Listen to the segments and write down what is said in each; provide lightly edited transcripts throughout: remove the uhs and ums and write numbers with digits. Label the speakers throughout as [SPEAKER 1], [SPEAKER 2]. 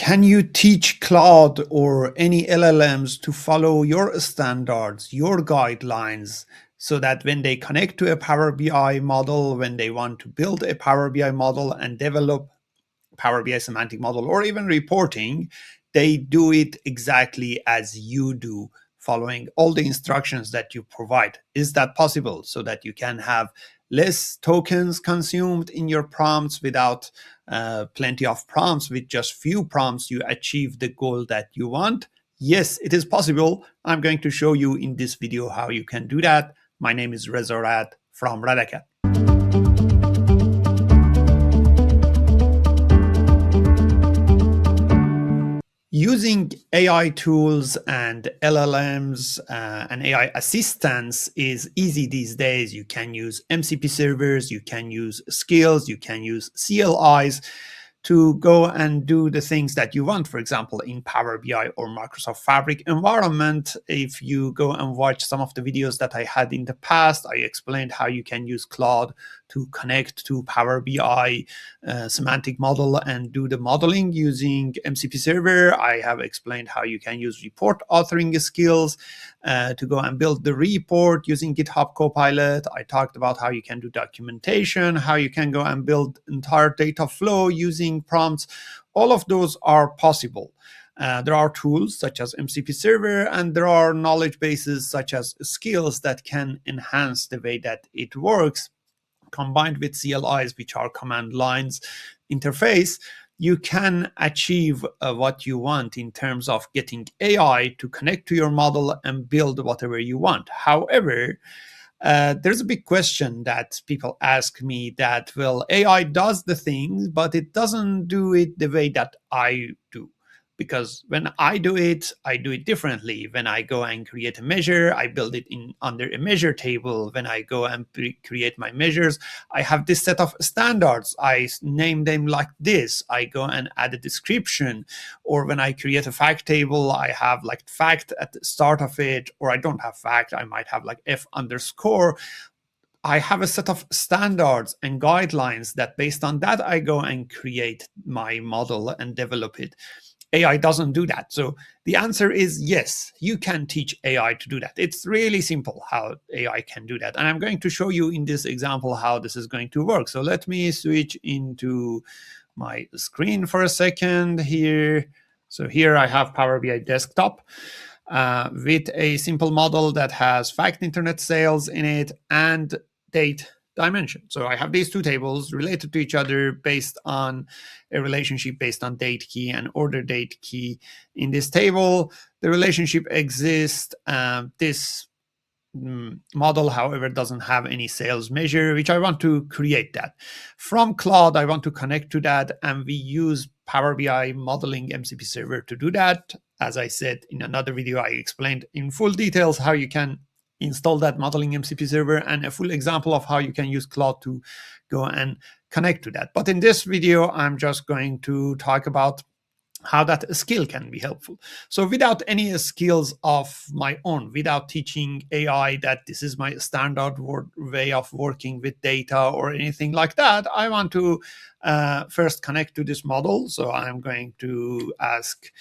[SPEAKER 1] Can you teach Claude or any LLMs to follow your standards, your guidelines, so that when they connect to a Power BI model, when they want to build a Power BI model and develop Power BI semantic model or even reporting, they do it exactly as you do, following all the instructions that you provide? Is that possible, so that you can have less tokens consumed in your prompts without plenty of prompts? With just few prompts, you achieve the goal that you want? Yes, it is possible. I'm going to show you in this video how you can do that. My name is Reza Rad from Radacat. Using AI tools and LLMs and AI assistants is easy these days. You can use MCP servers, you can use skills, you can use CLIs to go and do the things that you want. For example, in Power BI or Microsoft Fabric environment, if you go and watch some of the videos that I had in the past, I explained how you can use Claude to connect to Power BI semantic model and do the modeling using MCP server. I have explained how you can use report authoring skills to go and build the report using GitHub Copilot. I talked about how you can do documentation, how you can go and build entire data flow using prompts. All of those are possible. There are tools such as MCP server, and there are knowledge bases such as skills that can enhance the way that it works. Combined with CLIs, which are command lines interface, you can achieve what you want in terms of getting AI to connect to your model and build whatever you want. However, there's a big question that people ask me that, well, AI does the things, but it doesn't do it the way that I do. Because when I do it differently. When I go and create a measure, I build it in under a measure table. When I go and create my measures, I have this set of standards. I name them like this. I go and add a description. Or when I create a fact table, I have like fact at the start of it, or I don't have fact. I might have like F underscore. I have a set of standards and guidelines that based on that, I go and create my model and develop it. AI doesn't do that. So the answer is yes, you can teach AI to do that. It's really simple how AI can do that. And I'm going to show you in this example how this is going to work. So let me switch into my screen for a second here. So here I have Power BI desktop with a simple model that has fact internet sales in it and date dimension. So I have these two tables related to each other based on a relationship based on date key and order date key. In this table, the relationship exists. This model, however, doesn't have any sales measure, which I want to create that. From Claude, I want to connect to that, and we use Power BI modeling MCP server to do that. As I said in another video, I explained in full details how you can install that modeling MCP server and a full example of how you can use Claude to go and connect to that. But in this video, I'm just going to talk about how that skill can be helpful. So without any skills of my own, without teaching AI that this is my standard way of working with data or anything like that, I want to first connect to this model. So I'm going to ask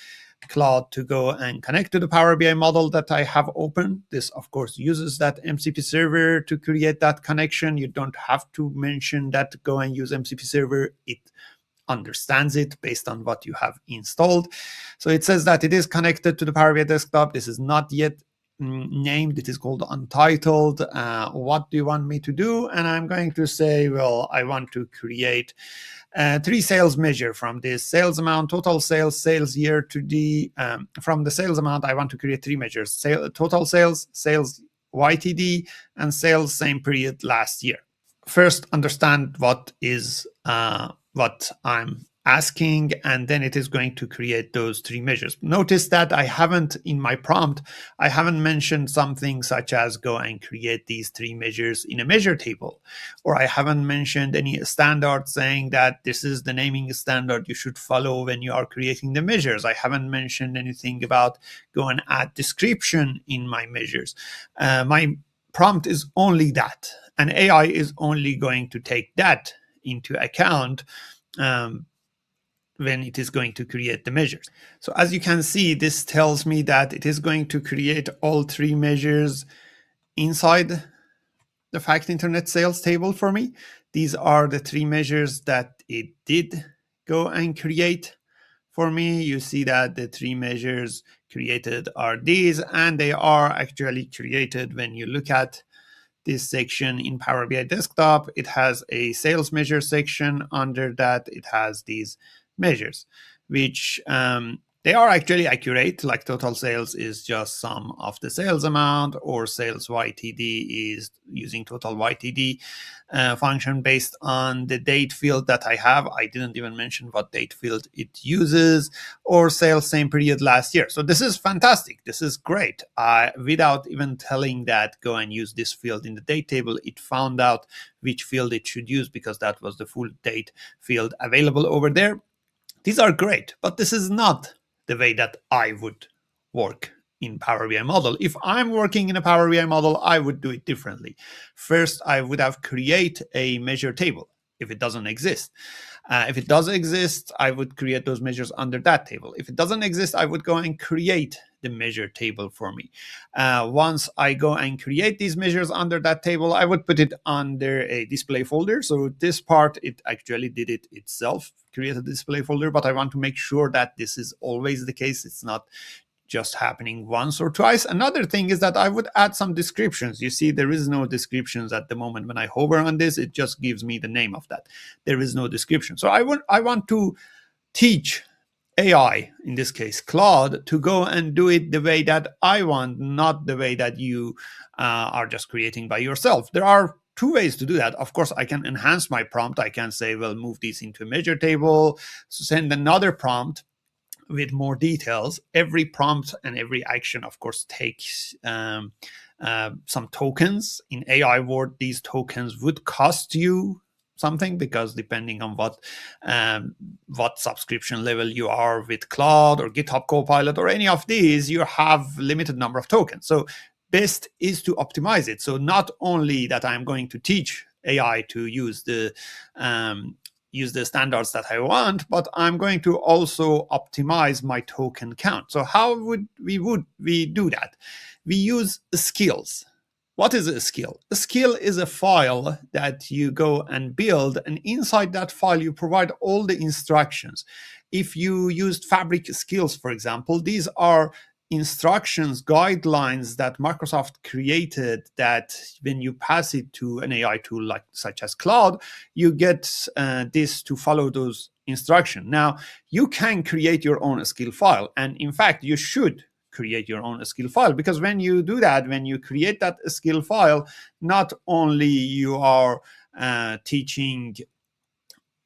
[SPEAKER 1] Claude to go and connect to the Power BI model that I have open. This, of course, uses that MCP server to create that connection. You don't have to mention that go and use MCP server. It understands it based on what you have installed. So it says that it is connected to the Power BI desktop. This is not yet named. It is called untitled. What do you want me to do? And I'm going to say, well, I want to create 3 sales measure from this: sales amount, total sales, sales year to the from the sales amount. I want to create 3 measures: total sales, sales YTD, and sales same period last year. First, understand what is what I'm asking, and then it is going to create those 3 measures. Notice that I haven't, in my prompt, I haven't mentioned something such as go and create these 3 measures in a measure table, or I haven't mentioned any standard saying that this is the naming standard you should follow when you are creating the measures. I haven't mentioned anything about go and add description in my measures. My prompt is only that, and AI is only going to take that into account when it is going to create the measures. So as you can see, this tells me that it is going to create all three measures inside the fact internet sales table for me. These are the three measures that it did go and create for me. You see that the three measures created are these, and they are actually created when you look at this section in Power BI Desktop. It has a sales measure section. Under that, it has these measures, which they are actually accurate. Like total sales is just sum of the sales amount, or sales YTD is using total YTD function based on the date field that I have. I didn't even mention what date field it uses, or sales same period last year. So this is fantastic. This is great. Without even telling that go and use this field in the date table, it found out which field it should use because that was the full date field available over there. These are great, but this is not the way that I would work in Power BI model. If I'm working in a Power BI model, I would do it differently. First, I would have create a measure table if it doesn't exist. If it does exist, I would create those measures under that table. If it doesn't exist, I would go and create the measure table for me. Once I go and create these measures under that table, I would put it under a display folder. So this part, it actually did it itself, create a display folder, but I want to make sure that this is always the case. It's not just happening once or twice. Another thing is that I would add some descriptions. You see, there is no descriptions at the moment. When I hover on this, it just gives me the name of that. There is no description. So I want to teach AI, in this case Claude, to go and do it the way that I want, not the way that you are just creating by yourself. There are two ways to do that. Of course, I can enhance my prompt. I can say, well, move these into a measure table, send another prompt with more details. Every prompt and every action, of course, takes some tokens. In AI world, these tokens would cost you something, because depending on what subscription level you are with Claude or GitHub Copilot or any of these, you have limited number of tokens. So best is to optimize it. So not only that I'm going to teach AI to use the standards that I want, but I'm going to also optimize my token count. So how would we do that? We use skills. What is a skill? A skill is a file that you go and build, and inside that file you provide all the instructions. If you used Fabric skills, for example, these are instructions, guidelines that Microsoft created, that when you pass it to an AI tool such as Claude, you get this to follow those instructions. Now, you can create your own skill file, and in fact, you should create your own skill file, because when you do that, when you create that skill file, not only you are teaching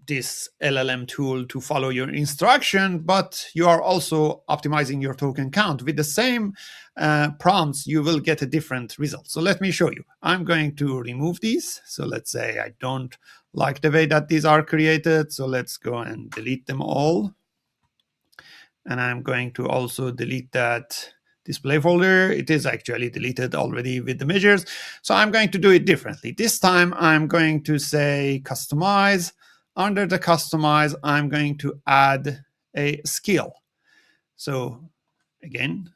[SPEAKER 1] this LLM tool to follow your instruction, but you are also optimizing your token count. With the same prompts, you will get a different result. So let me show you. I'm going to remove these. So let's say I don't like the way that these are created. So let's go and delete them all. And I'm going to also delete that display folder. It is actually deleted already with the measures. So I'm going to do it differently. This time I'm going to say customize. Under the customize, I'm going to add a skill. So again,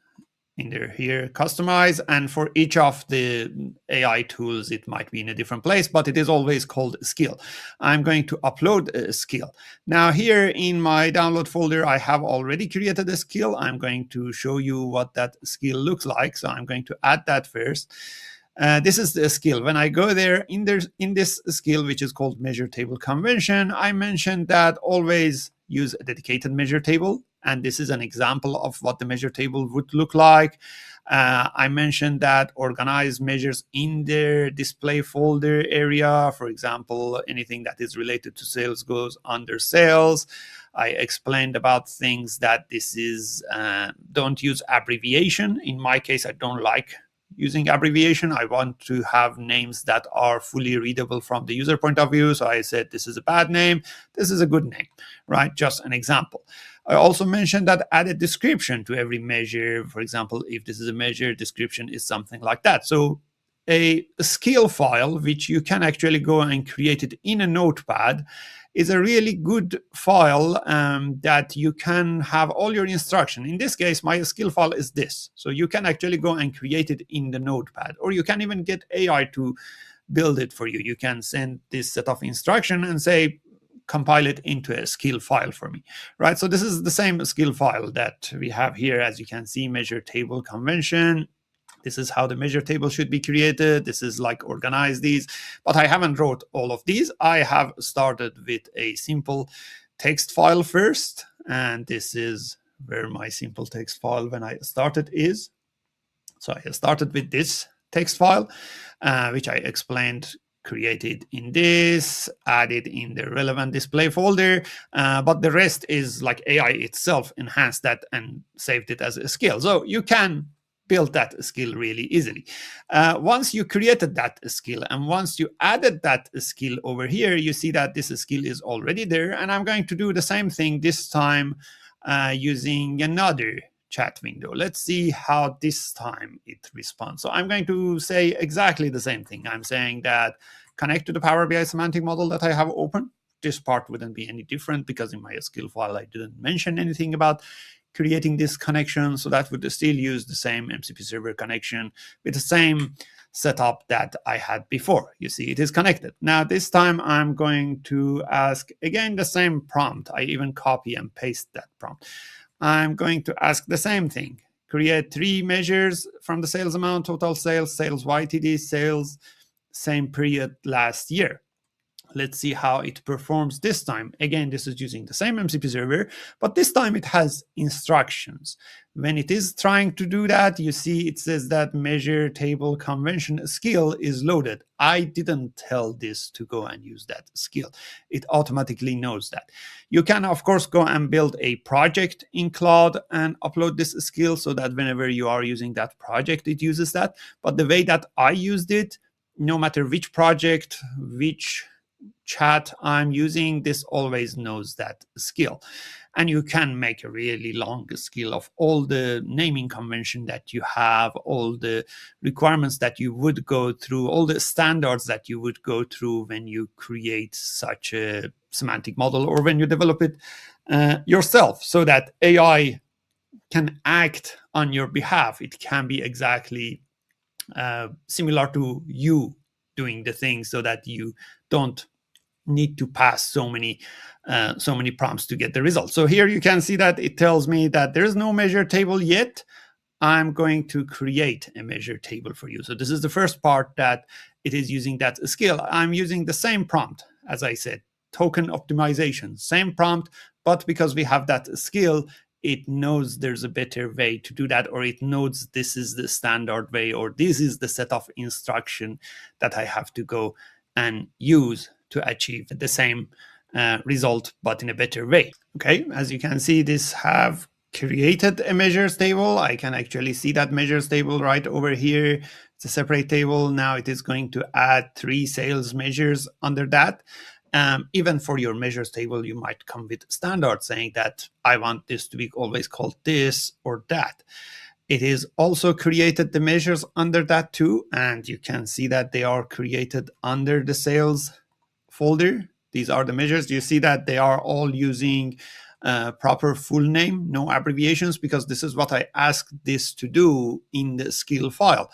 [SPEAKER 1] in there here, customize, and for each of the AI tools, it might be in a different place, but it is always called skill. I'm going to upload a skill. Now here in my download folder, I have already created a skill. I'm going to show you what that skill looks like. So I'm going to add that first. This is the skill. When I go there, in this skill, which is called measure table convention, I mentioned that always use a dedicated measure table. And this is an example of what the measure table would look like. I mentioned that organize measures in their display folder area. For example, anything that is related to sales goes under sales. I explained about things that this is, don't use abbreviation. In my case, I don't like using abbreviation. I want to have names that are fully readable from the user point of view. So I said, this is a bad name. This is a good name, right? Just an example. I also mentioned that add a description to every measure. For example, if this is a measure, description is something like that. So a skill file, which you can actually go and create it in a notepad, is a really good file that you can have all your instruction. In this case, my skill file is this. So you can actually go and create it in the notepad, or you can even get AI to build it for you. You can send this set of instruction and say, compile it into a skill file for me, right? So this is the same skill file that we have here. As you can see, measure table convention. This is how the measure table should be created. This is like organize these, but I haven't wrote all of these. I have started with a simple text file first, and this is where my simple text file when I started is. So I started with this text file, which I explained, created in this, added in the relevant display folder, but the rest is like AI itself enhanced that and saved it as a skill. So you can build that skill really easily. Once you created that skill and once you added that skill over here, you see that this skill is already there. And I'm going to do the same thing this time using another chat window. Let's see how this time it responds. So I'm going to say exactly the same thing. I'm saying that connect to the Power BI semantic model that I have open. This part wouldn't be any different because in my skill file, I didn't mention anything about creating this connection. So that would still use the same MCP server connection with the same setup that I had before. You see, it is connected. Now, this time I'm going to ask again the same prompt. I even copy and paste that prompt. I'm going to ask the same thing. Create 3 measures from the sales amount, total sales, sales YTD, sales, same period last year. Let's see how it performs this time. Again, this is using the same MCP server, but this time it has instructions. When it is trying to do that, you see it says that measure table convention skill is loaded. I didn't tell this to go and use that skill. It automatically knows that. You can, of course, go and build a project in Claude and upload this skill so that whenever you are using that project, it uses that. But the way that I used it, no matter which project, which chat I'm using, this always knows that skill. And you can make a really long skill of all the naming convention that you have, all the requirements that you would go through, all the standards that you would go through when you create such a semantic model or when you develop it yourself, so that AI can act on your behalf. It can be exactly similar to you doing the thing, so that you don't need to pass so many prompts to get the result. So here you can see that it tells me that there is no measure table yet. I'm going to create a measure table for you. So this is the first part that it is using that skill. I'm using the same prompt, as I said, token optimization, same prompt, but because we have that skill, it knows there's a better way to do that, or it knows this is the standard way, or this is the set of instruction that I have to go and use to achieve the same result, but in a better way. Okay, as you can see, this have created a measures table. I can actually see that measures table right over here. It's a separate table. Now it is going to add 3 sales measures under that. Even for your measures table, you might come with standard saying that I want this to be always called this or that. It is also created the measures under that too, and you can see that they are created under the sales folder. These are the measures. You see that they are all using proper full name, no abbreviations, because this is what I asked this to do in the skill file.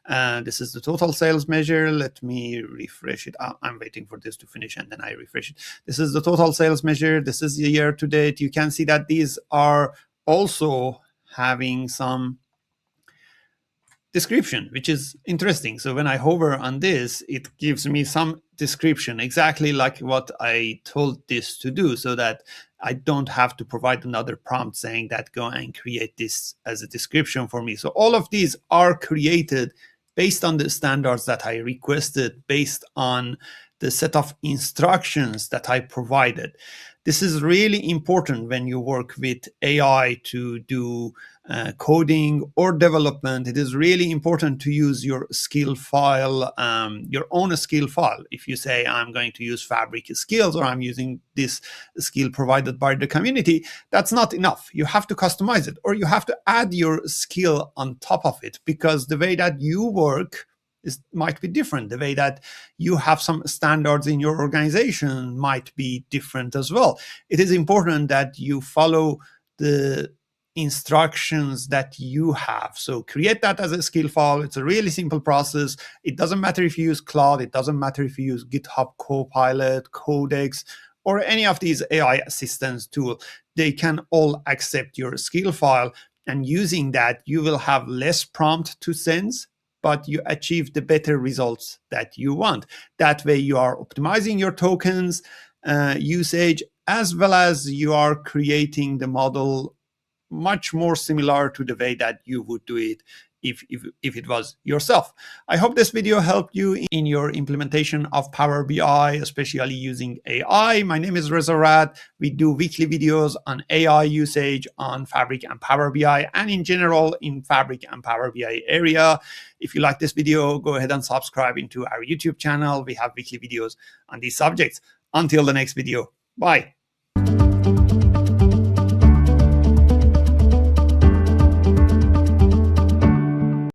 [SPEAKER 1] This is the total sales measure. Let me refresh it. I'm waiting for this to finish and then I refresh it. This is the total sales measure. This is the year to date. You can see that these are also having some description, which is interesting. So when I hover on this, it gives me some description, exactly like what I told this to do, so that I don't have to provide another prompt saying that go and create this as a description for me. So all of these are created based on the standards that I requested, based on the set of instructions that I provided. This is really important when you work with AI to do coding or development. It is really important to use your skill file, your own skill file. If you say, I'm going to use Fabric skills, or I'm using this skill provided by the community, that's not enough. You have to customize it, or you have to add your skill on top of it, because the way that you work might be different. The way that you have some standards in your organization might be different as well. It is important that you follow the instructions that you have. So create that as a skill file. It's a really simple process. It doesn't matter if you use Claude. It doesn't matter if you use GitHub Copilot, Codex, or any of these AI assistance tools. They can all accept your skill file. And using that, you will have less prompt to sense, but you achieve the better results that you want. That way you are optimizing your tokens usage, as well as you are creating the model much more similar to the way that you would do it if it was yourself. I hope this video helped you in your implementation of Power BI, especially using AI. My name is Reza Rad. We do weekly videos on AI usage on Fabric and Power BI, and in general in Fabric and Power BI area. If you like this video, go ahead and subscribe into our YouTube channel. We have weekly videos on these subjects. Until the next video, bye.